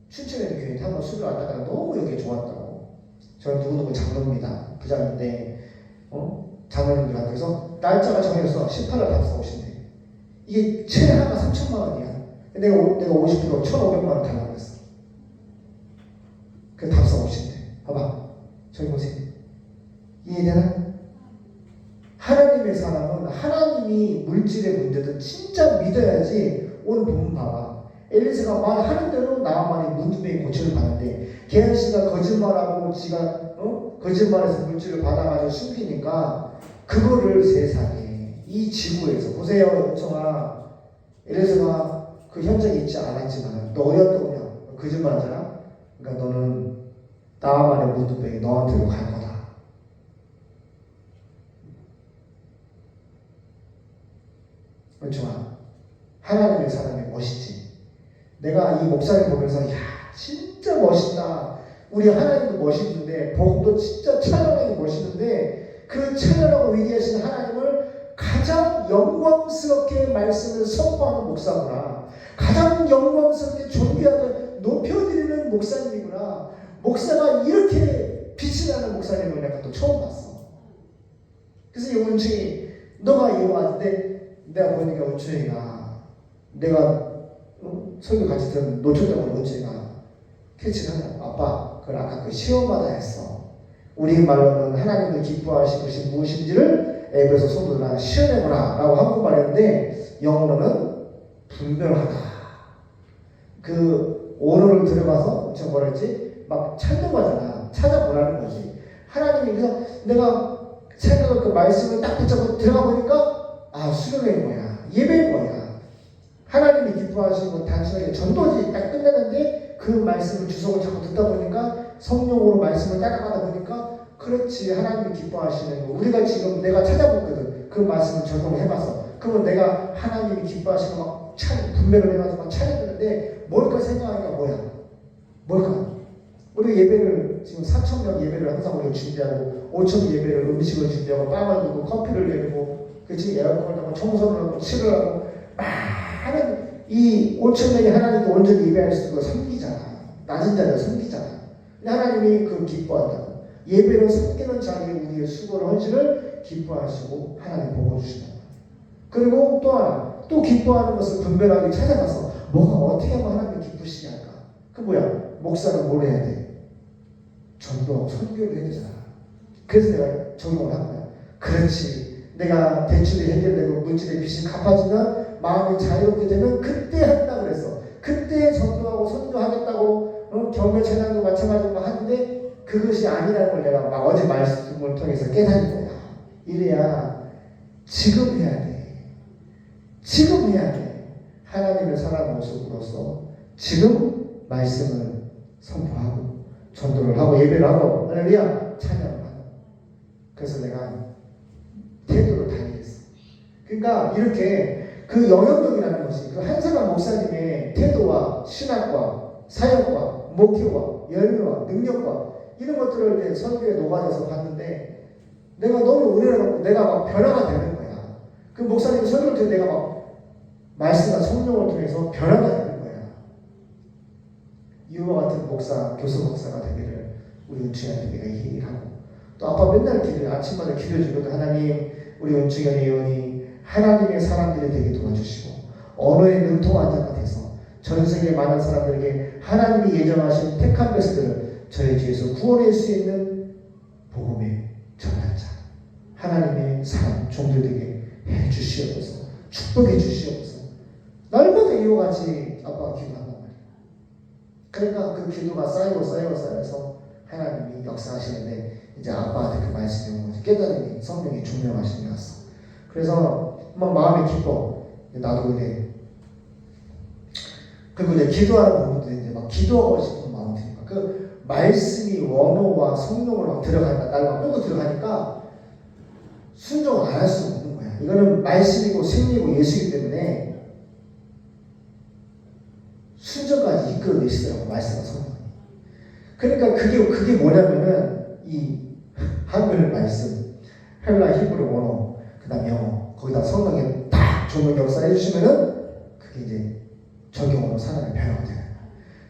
춘천에도 교회 한번 수련 왔다가 너무 여기 좋았다고. 저는 누구누구 장로입니다. 부장인데 장로님들한테서 날짜가 정해져서 18일 답사 오신대. 이게 최대 하나가 3천만 원이야. 내가 50kg 1,500만 원 달라고 그랬어. 그 답사 오신대. 봐봐. 저기 보세요. 이해되나? 하나님의 사람은 하나님이 물질의 문제도 진짜 믿어야지. 오늘 보면 봐봐. 엘리사가 말하는 대로 나아만이 문둥병이 고침을 받는데 게하시가 거짓말하고 지가 거짓말해서 물질을 받아가지고 숨기니까 그거를 세상에 이 지구에서 보세요. 은총아, 엘리사가 그 현장에 있지 않았지만 너였던 거냐? 거짓말하잖아. 그러니까 너는 나아만의 문둥병이 너한테로 갈 거다. 은총아, 하나님의 사람이 멋있지. 내가 이 목사님 보면서 야 진짜 멋있다. 우리 하나님도 멋있는데 복도 진짜 찬양하기 멋있는데 그 찬양하고 위대하신 하나님을 가장 영광스럽게 말씀을 선포하는 목사구나. 가장 영광스럽게 존귀하게 높여드리는 목사님이구나. 목사가 이렇게 빛이 나는 목사님을 내가 또 처음 봤어. 그래서 이 은총이 너가 이거 왔는데 내가 보니까 은총이가 내가 설교 같이 들은 노초장으로 은총이가 캐치를 하냐. 아빠 그걸 아까 그 시험마다 했어. 우리 말로는 하나님을 기뻐하신 것이 무엇인지를 에베소 소도나 시험해보라 라고 한국말 했는데 영어로는 분별하다. 그 언어를 들어가서 제가 뭐라 했지? 막 찾는 거잖아. 찾아보라는 거지. 하나님이 그래서 내가 생각을 그 말씀을 딱 붙잡고 들어가 보니까 아 수련회인 거야. 예배인 거야. 하나님이 기뻐하시는 건 단순하게 전도지 딱 끝내는데 그 말씀을 주석을 자꾸 듣다 보니까 성령으로 말씀을 따라가다 보니까 그렇지 하나님이 기뻐하시는 거. 우리가 지금 내가 찾아봤거든. 그 말씀을 적용해봐서 그러면 내가 하나님이 기뻐하시는 거 분배를 해가지고 막 차려드는데 뭘까 생각하니까 뭘까? 우리 예배를 지금 4,000명 예배를 항상 우리가 준비하고 5,000 예배를 음식을 준비하고 빵을 굽고 커피를 내리고 그치 에어컨을 하고 청소를 하고 칠을 하고 많은 이 5,000명이 하나님께 온전히 예배할 수 있는 걸 섬기잖아. 낮은 자리에 섬기잖아. 근데 하나님이 그 기뻐한다고. 예배를 섬기는 자리에 우리의 수고를 헌신을 기뻐하시고 하나님 보고 주신다. 그리고 또 하나 또 기뻐하는 것을 분별하게 찾아가서 뭐가 어떻게 하면 하나님을 기쁘시게 할까? 그 목사는 뭘 해야 돼? 전도 선교를 해야 되잖아. 그래서 내가 적용을 한 거야. 그렇지. 내가 대출이 해결되고 물질의 빚이 갚아지면 마음이 자유롭게 되면 그때 한다 그랬어. 그때 전도하고 선교하겠다고 경배 찬양도 마찬가지로 하는데 그것이 아니라는 걸 내가 막 어제 말씀을 통해서 깨달은 거야. 이래야 지금 해야 돼. 지금 해야 돼. 하나님을 살아가는 모습으로서 지금 말씀을 선포하고 전도를 하고 예배를 하고 할렐루야 찬양을 하고 그래서 내가 태도를 달리했어. 그러니까 이렇게 그 영향력이라는 것이 그 한사람 목사님의 태도와 신학과 사역과 목표와 열매와 능력과 이런 것들을 이제 설교에 녹아져서 봤는데 내가 너무 은혜를 받고 내가 막 변화가 되는 거야. 그 목사님 설교를 통해 내가 막 말씀과 성령을 통해서 변화가 되는 거야. 이와 같은 목사, 교수 목사가 되기를 우리 은충이한테 내가 얘기하고 또 아빠 맨날 아침마다 기도해주거든. 하나님 우리 은충현 의원이 하나님의 사람들이 되게 도와주시고 언어에 능통한 자가 돼서 전 세계 많은 사람들에게 하나님이 예정하신 택한 백성들을 저희 뒤에서 구원할 수 있는 복음의 전환자 하나님의 사람 종들 되게 해주시옵소서 축복해 주시옵소서. 날마다 이와 같이 아빠가 기도한단 말이야. 그러니까 그 기도가 쌓여서 하나님이 역사하시는데 이제 아빠한테 그 말씀이 온 거지. 깨달음이 성령이 중명하심이 왔어. 그래서 막 마음이 기뻐. 나도 이제 그리고 이제 기도하는 부분도 이제 막 기도하고 싶은 마음이 드니까 그 말씀이 원어와 성령으로 막 들어가니까 나를 막 끌고 들어가니까 순종을 안 할 수 없는 거야. 이거는 말씀이고 생리고 예수이기 때문에 순종까지 이끌어내시더라고 말씀과 성령. 그러니까 그게 뭐냐면은 이 한글 말씀, 헬라 히브리 원어, 그다음 영어 거기다 성령에 딱 좋은 역사 해주시면은 그게 이제 적용으로 사람의 변화가 되는 거야.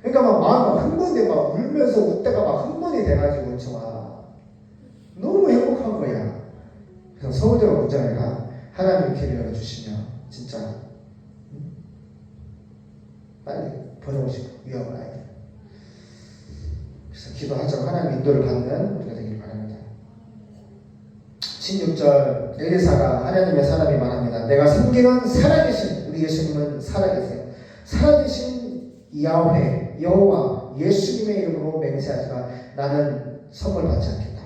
그러니까 막 마음이 흥분돼 막 울면서 웃다가 막 흥분이 돼가지고 정말 너무 행복한 거야. 그래서 서울대가 문장이가 하나님 길을 열어주시면 진짜 빨리 보내고 싶고 위험한 아이들. 그래서 기도하자고 하나님 인도를 받는 우리가 되길 바랍니다. 16절 엘리사가 하나님의 사람이 말합니다. 내가 섬기는 살아계신 우리 예수님은 살아계세요. 살아계신 야훼 여호와 예수님의 이름으로 맹세하지만 나는 선물 받지 않겠다.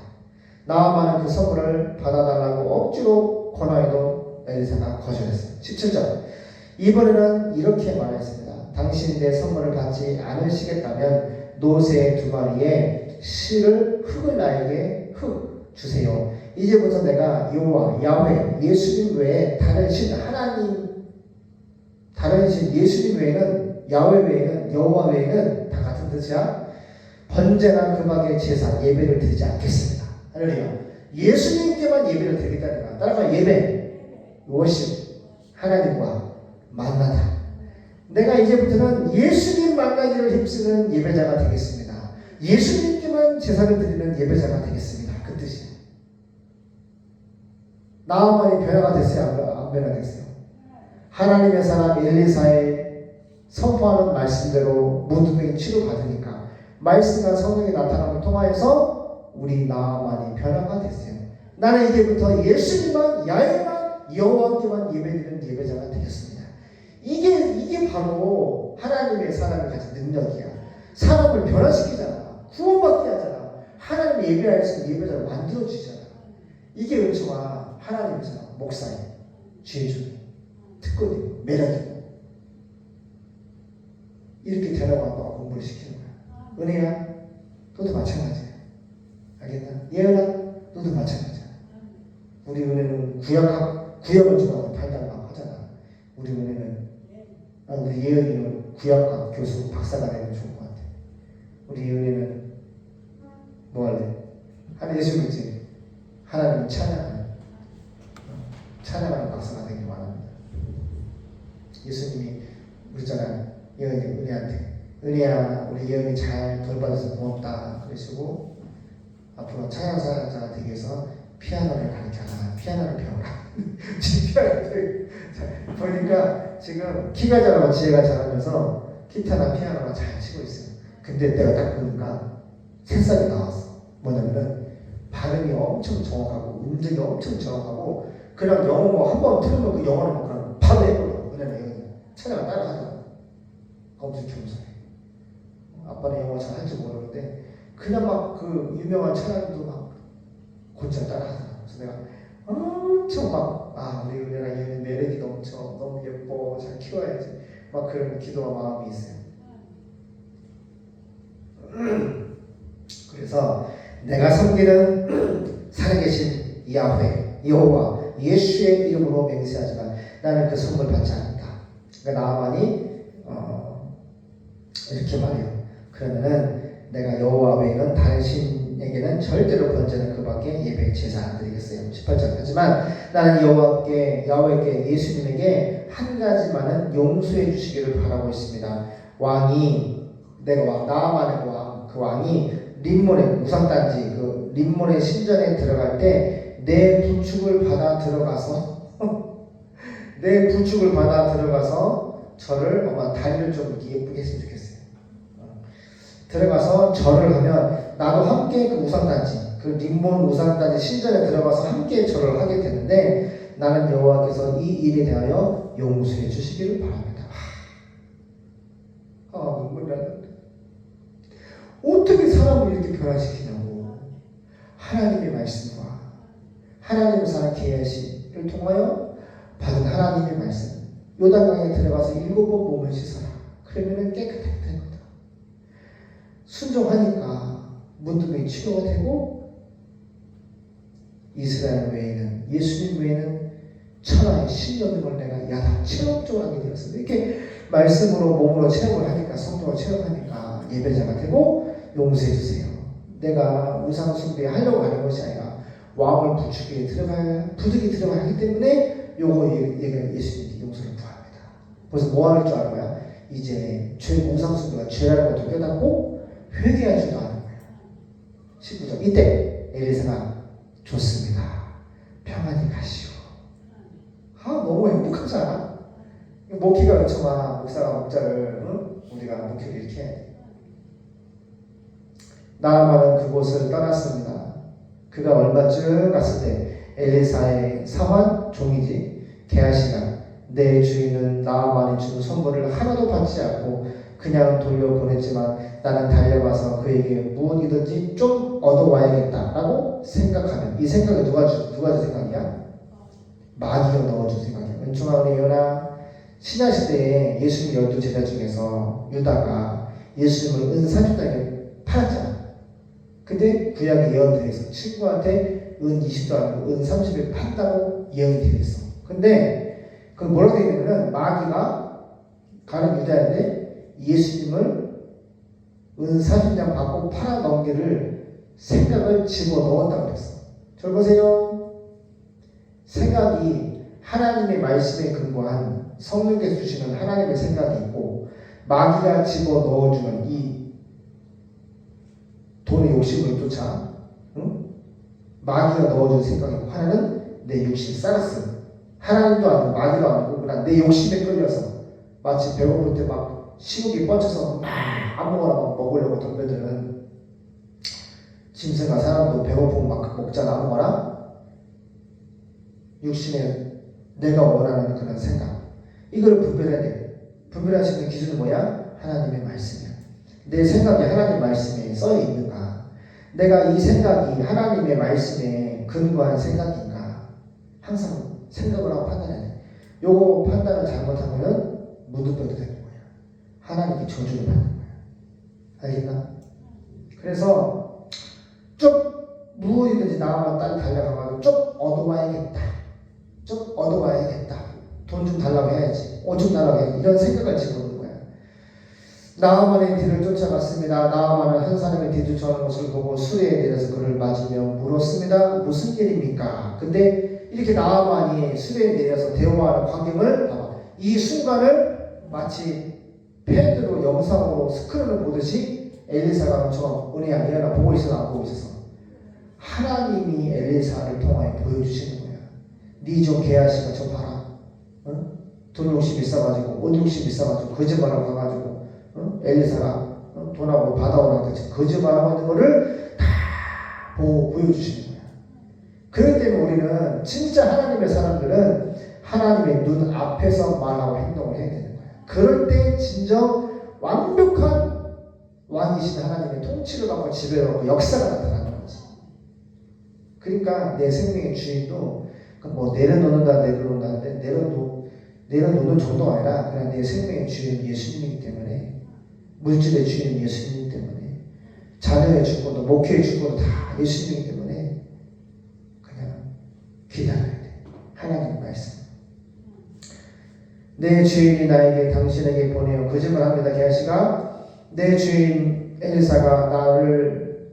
나아만은 그 선물을 받아달라고 억지로 권하여도 엘리사가 거절했어요. 17절 이번에는 이렇게 말했습니다. 당신이 내 선물을 받지 않으시겠다면 노새 2마리에 흙을 나에게 주세요. 이제부터 내가 여호와 야훼 예수님 외에 다른 신 예수님 외에는 야훼 외에는 여호와 외에는 다 같은 뜻이야. 번제나 그 밖의 제사 예배를 드리지 않겠습니다. 할렐루야. 예수님께만 예배를 드리겠다는 거야. 따라서 예배, 워십, 하나님과 만나다. 내가 이제부터는 예수님 만나기를 힘쓰는 예배자가 되겠습니다. 예수님께만 제사를 드리는 예배자가 되겠습니다. 그 뜻이에요. 나아만이 변화가 됐어요? 안 변화됐어요? 하나님의 사람 엘리사의 선포하는 말씀대로 문둥이 치료받으니까 말씀과 성령의 나타남을 통하여서 우리 나아만이 변화가 됐어요. 나는 이제부터 예수님만 야훼만 여호와께만 예배드리는 예배자가 되겠습니다. 이게 바로 하나님의 사람이 가진 능력이야. 사람을 변화시키잖아. 구원받게 하잖아. 하나님 예배할 수 있는 예배자를 만들어주잖아. 이게 은총아 하나님의 사람, 목사님, 죄주님, 특권이고 매력이고 이렇게 되라고 한다고 공부를 시키는 거야. 은혜야, 너도 마찬가지야. 알겠나? 예은아, 너도 마찬가지야. 우리 은혜는 구역을 좋아하는 달달막 하잖아. 우리 은혜는 우리 예은이는 구약학 교수 박사가 되면 좋을 것 같아. 우리 예은이는 뭐 할래? 하나님 예수 믿지? 하나님 찬양하는 박사가 되길 바랍니다. 예수님이 그러잖아요. 예은이 은혜한테 은혜야 우리 예은이 잘 돌봐줘서 고맙다 그러시고 앞으로 찬양사자가 되기 위해서 피아노를 가르쳐라. 피아노를 배워라. 지금 피아노를 보니까 지금 키가 자라고 지혜가 자라면서 기타나 피아노가 잘 치고 있어요. 근데 내가 딱 보니까 새싹이 나왔어. 뭐냐면은 발음이 엄청 정확하고 음정이 엄청 정확하고 그냥 영어 한번 틀으면 그 영어를 막 그냥 바로 해버려. 그냥 찬양을 따라 하잖아. 엄청 겸손해. 아빠는 영어 잘 할 줄 모르는데 그냥 막 그 유명한 찬양도 막 곧잘 따라 하잖아. 그래서 내가 엄청 우리 은혜랑 얘는 매력이 넘쳐. 너무 예뻐. 잘 키워야지. 막 그런 기도와 마음이 있어요. 그래서 내가 섬기는 살아계신 야훼, 여호와, 예수의 이름으로 맹세하지만 나는 그 선물 받지 않는다. 그러니까 나아만이 이렇게 말해요. 그러면은 내가 여호와 외에는 다른 신에게는 절대로 번제는 그밖에 예배 제사 안 드리겠어요. 18절. 하지만 나는 야훼께 예수님에게 한 가지만은 용서해 주시기를 바라고 있습니다. 나아만의 왕, 그 왕이 림몬의 우상단지 그 림몬의 신전에 들어갈 때 내 부축을 받아 들어가서 저를 다리를 좀 이렇게 예쁘게 했으면 좋겠어요. 들어가서 절을 하면 나도 함께 그 우상단지 그 림몬 우상단지 신전에 들어가서 함께 절을 하게 되는데 나는 여호와께서 이 일에 대하여 용서해 주시기를 바랍니다. 눈물이 나는데 어떻게 사람을 이렇게 변화시키냐고. 하나님의 말씀과 하나님의 사랑 계시를 통하여 받은 하나님의 말씀 요단강에 들어가서 7번 몸을 씻어라. 그러면 깨끗하게 될 거다. 순종하니까 문둥이 치료가 되고 이스라엘 외에는 예수님 외에는 천하의 신령을 내가 야단 체험적으로 하게 되었습니다. 이렇게 말씀으로 몸으로 체험을 하니까 성도가 체험하니까 예배자가 되고 용서해 주세요. 내가 우상 숭배하려고 하는 것이 아니라 왕을 부득이 들어가야 하기 때문에 얘가 예수님께 용서를 구합니다. 그래서 뭐 하는 줄 아는 거야? 이제 우상 숭배가 죄라는 것도 깨닫고 회개할 줄도 아는 거야. 19절. 이때 엘리사가 좋습니다. 평안히 가시오. 너무 행복하지 않아? 목회가 그렇지만 목사가 목자를 우리가 목회를 이렇게 해야 돼. 나아만은 그곳을 떠났습니다. 그가 얼마쯤 갔을 때 엘리사의 사환 종이지 게하시가 내 주인은 나아만이 준 선물을 하나도 받지 않고 그냥 돌려보냈지만 나는 달려가서 그에게 무엇이든지 좀 얻어와야겠다라고 생각하면 이 생각이 누가 준 생각이야? 마귀가 넣어준 생각이야. 은총아 우리 연아 신약시대에 예수님 12제자 중에서 유다가 예수님을 은 30단에 팔았잖아. 근데 구약에 예언되어 있어. 친구한테 은 20도 아니고 은 30을 판다고 예언되어 있어. 근데 그 뭐라고 되어 있냐면 마귀가 가는 유다인데 예수님을 은 40장 받고 팔아 넘기를 생각을 집어넣었다고 그랬어. 저 보세요. 생각이 하나님의 말씀에 근거한 성령께서 주시는 하나님의 생각이 있고 마귀가 집어넣어주는 이 돈의 욕심을 쫓아 마귀가 넣어준 생각이고 하나는 내 욕심 쌀았어. 하나님도 아니고 마귀도 아니고 그냥 내 욕심에 끌려서 마치 배고플 때 막 식욕이 뻗쳐서 막 아무거나 막 먹으려고 덤벼드는 짐승과 사람도 배고프면 막 먹잖아. 아무거나 육신에 내가 원하는 그런 생각 이걸 분별해야 돼. 분별할 수 있는 기준은 뭐야? 하나님의 말씀이야. 내 생각이 하나님 말씀에 써 있는가? 내가 이 생각이 하나님의 말씀에 근거한 생각인가? 항상 생각을 하고 판단해야 돼. 요거 판단을 잘못하면 무덤병도 되는 거야. 하나님께 저주를 받는 거야. 알겠나? 그래서 좀 무엇이든지 나아만 딸 달려가가지고 좀 얻어와야겠다. 돈 좀 달라고 해야지. 옷 좀 달라고 해야지. 이런 생각을 집어넣는 거야. 나아만의 뒤를 쫓아갔습니다. 나아만은 한 사람이 뒤쫓아오는 것을 보고 수레에 내려서 그를 맞으며 물었습니다. 무슨 일입니까? 근데 이렇게 나아만이 수레에 내려서 대화하는 광경을 봐봐. 이 순간을 마치 펜으로 영상으로 스크린을 보듯이 엘리사가 엄청 은혜야 일어나 보고 있어 안 보고 있어서 하나님이 엘리사를 통하여 보여주시는 거야. 네 좀 개아씨가 좀 봐라. 어? 돈 욕심 있어가지고 옷 욕심 있어가지고 거짓말하고 가가지고 엘리사가 돈하고 받아오라고 거짓말하고 있는 거를 다 보고 보여주시는 거야. 그렇기 때문에 우리는 진짜 하나님의 사람들은 하나님의 눈 앞에서 말하고 행동을 해야 되는 거야. 그럴 때 진정 완벽한 왕이신 하나님의 통치를 받고 지배하고 역사가 나타나는 거지. 그러니까 내 생명의 주인도 뭐 내려놓는다는데 내려놓는 정도가 아니라 그냥 내 생명의 주인은 예수님이기 때문에, 물질의 주인은 예수님이기 때문에, 자녀의 주권도 목회의 주권도 다 예수님이기 때문에 그냥 기다려야 돼. 하나님 말씀. 내 주인이 나에게 당신에게 보내어 거짓말합니다. 게하시가 내 주인 엘리사가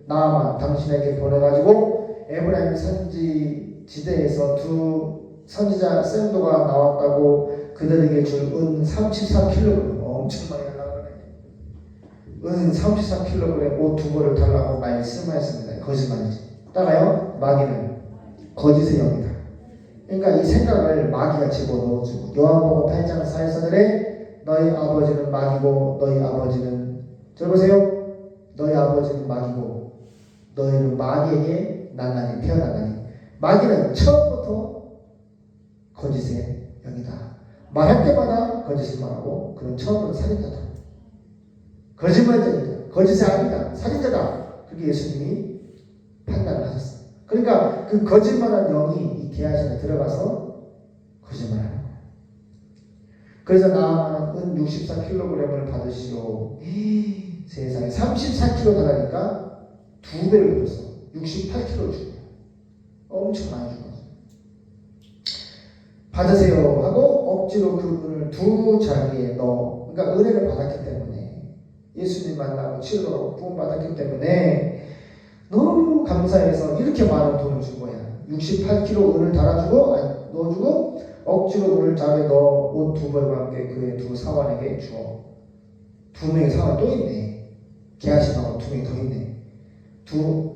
나아만 당신에게 보내가지고 에브라임 산지 지대에서 두 선지자 샘도가 나왔다고 그들에게 줄 은 34kg, 엄청 많이 달라고 그러네. 은 34kg 옷 두 벌을 달라고 말씀하였습니다. 거짓말이지. 따라요. 마귀는 거짓의 영이다. 그러니까 이 생각을 마귀가 집어넣어주고, 요한복음 8장 4절에 너희 아버지는 마귀고 너희 아버지는, 들어보세요. 너희 아버지는 마귀고 너희는 마귀에게 나나니 태어나나니. 마귀는 처음부터 거짓의 영이다. 말할 때마다 거짓을 말하고 그는 처음부터 살인자다. 거짓말쟁이다. 거짓의 아비다. 살인자다. 그게 예수님이 판단을 하셨어요. 그러니까 그 거짓말한 영이 이 게하시가 들어가서 거짓말하는 거예요. 그래서 나아만은 은 64kg을 받으시오. 세상에 34kg 달라니까 2배를 줬어. 68kg 준 거야. 엄청 많이 준 거죠. 받으세요 하고 억지로 그 은을 두 자리에 넣어. 그러니까 은혜를 받았기 때문에, 예수님 만나고 치료로 구원 받았기 때문에 너무 감사해서 이렇게 많은 돈을 준 거야. 68kg 은을 달아주고 넣어주고 억지로 은을 자리에 넣어 옷 두 벌과 함께 그의 두 사환에게 주어. 두 명의 사환 또 있네. 게하시마고 두 명이 더 있네. 두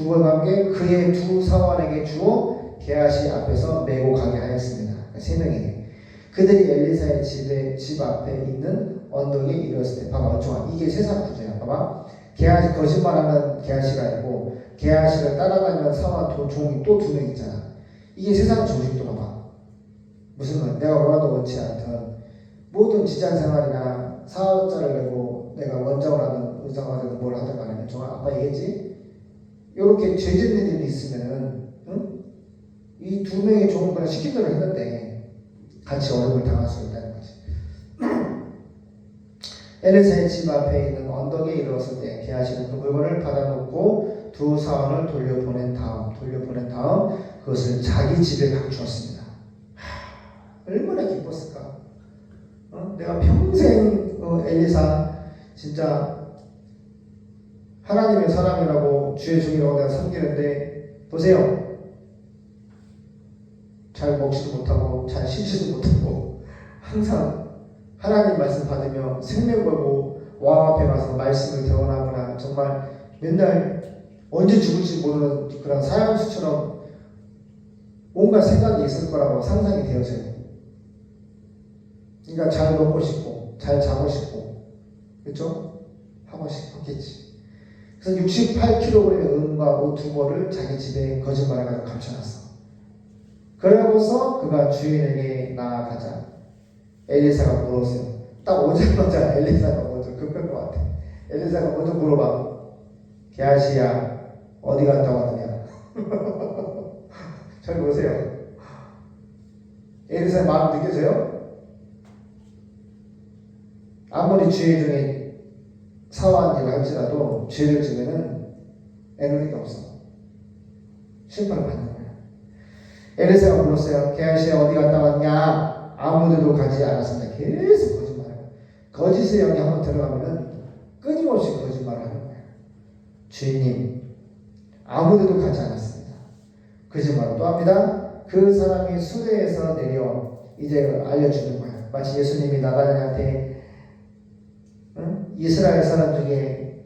벌과 함께 그의 두 사환에게 주어 게하시 앞에서 메고 가게 하였습니다. 세 명이에요. 그들이 엘리사의 집 앞에 있는 언덕에 이르렀을 때, 봐봐, 좋아. 이게 세상 구조야. 봐봐. 게하시, 거짓말하는 게하시가 있고, 게하시를 따라다니는 사원 종이 또 두 명 있잖아. 이게 세상 조직도 봐봐. 무슨 말? 내가 원하도 원치 않던 모든 직장 생활이나 사업자를 내고 내가 원장을 하는 의사가 되든 뭘 하든 간에, 정말 아빠 얘기했지? 이렇게 죄 짓는 일이 있으면은, 응? 이 두 명의 종은 그냥 시킨 대로 했는데 같이 어려움을 당할 수 있다는 거지. 엘리사의 집 앞에 있는 언덕에 이르렀을 때 게하시는 그 물건을 받아놓고 두 사원을 돌려보낸 다음 그것을 자기 집에 감추었습니다. 얼마나 기뻤을까? 내가 평생 엘리사 진짜 하나님의 사람이라고 주의 종이라고 내가 섬기는데, 보세요. 잘 먹지도 못하고 잘 쉬지도 못하고 항상 하나님 말씀 받으며 생명 걸고 왕 앞에 가서 말씀을 대원하거나, 정말 맨날 언제 죽을지 모르는 그런 사형수처럼 온갖 생각이 있을 거라고 상상이 되어져요. 그러니까 잘 먹고 싶고 잘 자고 싶고, 그렇죠? 하고 싶었겠지. 그래서 68kg의 은과 옷 두 벌을 자기 집에 거짓말해가지고 감춰놨어. 그러고서 그가 주인에게 나아가자 엘리사가 물었어요. 딱 오자마자 엘리사가 먼저 급할 것 같아. 엘리사가 먼저 물어봐. 게하시야, 어디 갔다 왔느냐? 잘 보세요. 엘리사의 마음 느껴져요? 아무리 주의 중에 사소한 일을 할지라도 죄를 지면은 에너지가 없어. 심판을 받는 거야. 엘리사가 불렀어요. 게하시야, 어디 갔다 왔냐? 아무데도 가지 않았습니다. 계속 거짓말해요. 거짓의 영이 한번 들어가면은 끊임없이 거짓말을 하는 거예요. 주인님, 아무데도 가지 않았습니다. 거짓말을 또 합니다. 그 사람이 수레에서 내려 이제 알려주는 거예요. 마치 예수님이 나다냐한테 이스라엘 사람 중에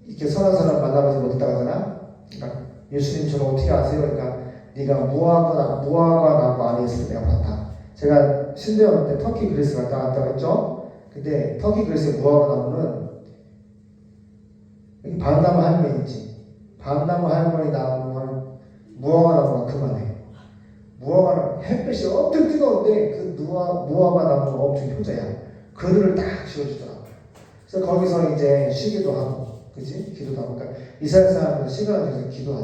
이렇게 선한 사람 만나보지 못했다고 하잖아. 그러니까 예수님 저를 어떻게 아세요? 그러니까 네가 무화과 나무 안에 있을 때 내가 봤다. 제가 신대원 때 터키 그리스 갔다 왔다고 했죠. 근데 터키 그리스의 무화과 나무는 여기 밤나무 할머니 있지. 밤나무 할머니 나무는 무화과 나무가 그만해. 무화과는 햇빛이 엄청 뜨거운데 그 무화과 나무가 엄청 효자야. 그늘을 딱 지어주더라고요. 그래서 거기서 이제 쉬기도 하고, 그치? 기도도 하고. 그러니까 이스라엘 사람들 시간을 내서 기도하죠.